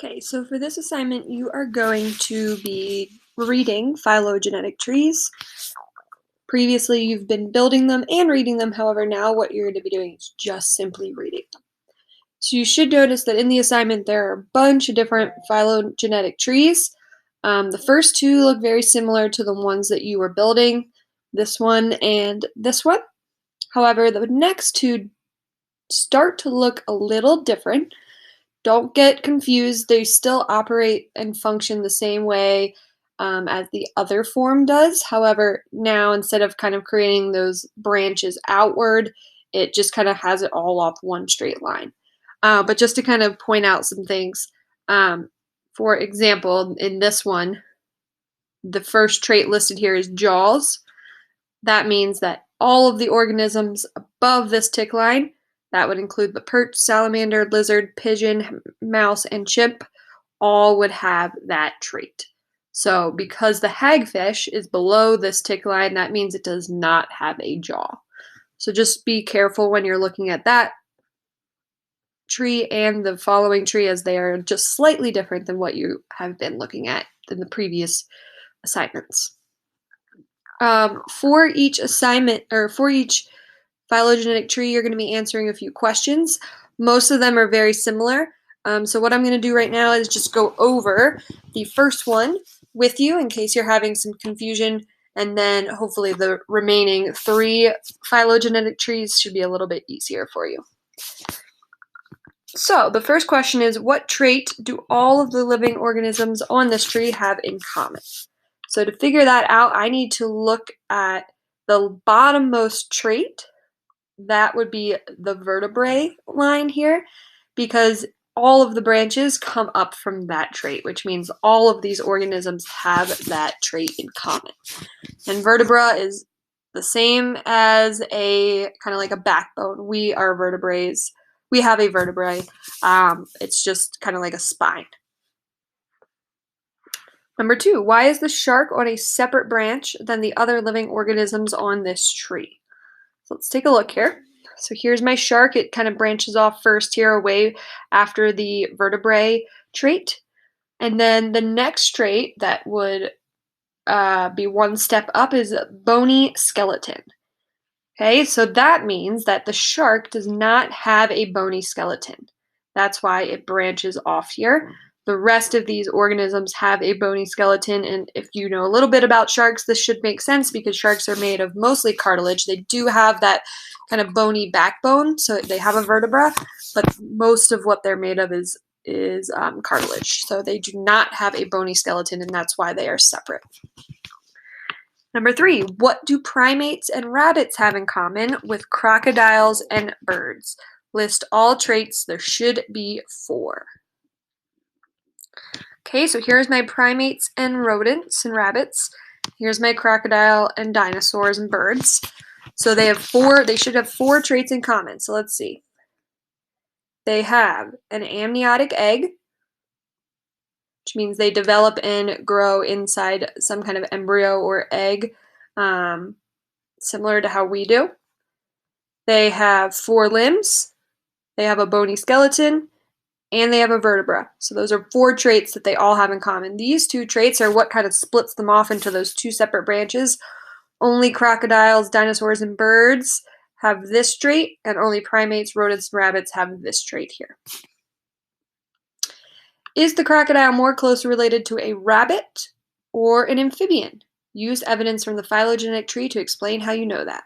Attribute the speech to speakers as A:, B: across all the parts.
A: Okay, so for this assignment, you are going to be reading phylogenetic trees. Previously, you've been building them and reading them. However, now what you're going to be doing is just simply reading them. So you should notice that in the assignment, there are a bunch of different phylogenetic trees. The first two look very similar to the ones that you were building, this one and this one. However, the next two start to look a little different. Don't get confused. They still operate and function the same way as the other form does. However, now instead of kind of creating those branches outward, it just kind of has it all off one straight line. But just to kind of point out some things, for example, in this one, the first trait listed here is jaws. That means that all of the organisms above this tick line, that would include the perch, salamander, lizard, pigeon, mouse, and chimp, all would have that trait. So because the hagfish is below this tick line, that means it does not have a jaw. So just be careful when you're looking at that tree and the following tree, as they are just slightly different than what you have been looking at in the previous assignments. For each assignment, or for each phylogenetic tree, you're going to be answering a few questions. Most of them are very similar. So what I'm going to do right now is just go over the first one with you in case you're having some confusion, and then hopefully the remaining three phylogenetic trees should be a little bit easier for you. So the first question is, what trait do all of the living organisms on this tree have in common? So to figure that out, I need to look at the bottommost trait. That would be the vertebrae line here, because all of the branches come up from that trait, which means all of these organisms have that trait in common. And vertebra is the same as a kind of like a backbone. We are vertebrates. We have a vertebrae. It's just kind of like a spine. Number 2, why is the shark on a separate branch than the other living organisms on this tree? So let's take a look here. So here's my shark. It kind of branches off first here away after the vertebrae trait. And then the next trait that would be one step up is bony skeleton. Okay, so that means that the shark does not have a bony skeleton. That's why it branches off here. The rest of these organisms have a bony skeleton, and if you know a little bit about sharks, this should make sense because sharks are made of mostly cartilage. They do have that kind of bony backbone, so they have a vertebra, but most of what they're made of is cartilage. So they do not have a bony skeleton, and that's why they are separate. Number 3, what do primates and rabbits have in common with crocodiles and birds? List all traits. There should be 4. Okay, so here's my primates and rodents and rabbits. Here's my crocodile and dinosaurs and birds. So they should have 4 traits in common. So let's see. They have an amniotic egg, which means they develop and grow inside some kind of embryo or egg, similar to how we do. They have 4 limbs, they have a bony skeleton, and they have a vertebra. So those are 4 traits that they all have in common. These 2 traits are what kind of splits them off into those 2 separate branches. Only crocodiles, dinosaurs, and birds have this trait, and only primates, rodents, and rabbits have this trait here. Is the crocodile more closely related to a rabbit or an amphibian? Use evidence from the phylogenetic tree to explain how you know that.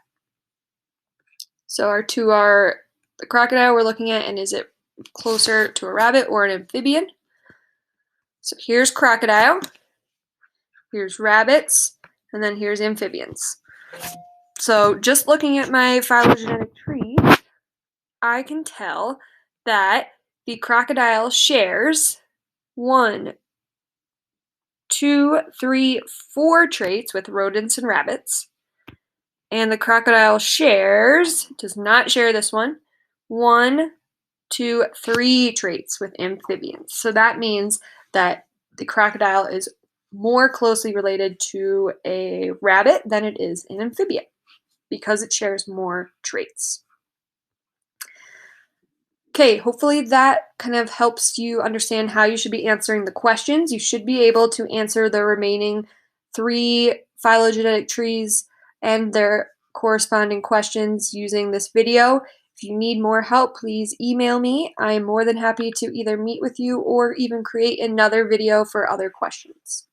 A: So our 2 are the crocodile we're looking at, and is it closer to a rabbit or an amphibian? So here's crocodile, here's rabbits, and then here's amphibians. So just looking at my phylogenetic tree, I can tell that the crocodile shares 1, 2, 3, 4 traits with rodents and rabbits. And the crocodile does not share this one, 1, 2, 3 traits with amphibians. So that means that the crocodile is more closely related to a rabbit than it is an amphibian because it shares more traits. Okay, hopefully that kind of helps you understand how you should be answering the questions. You should be able to answer the remaining three phylogenetic trees and their corresponding questions using this video. If you need more help, please email me. I am more than happy to either meet with you or even create another video for other questions.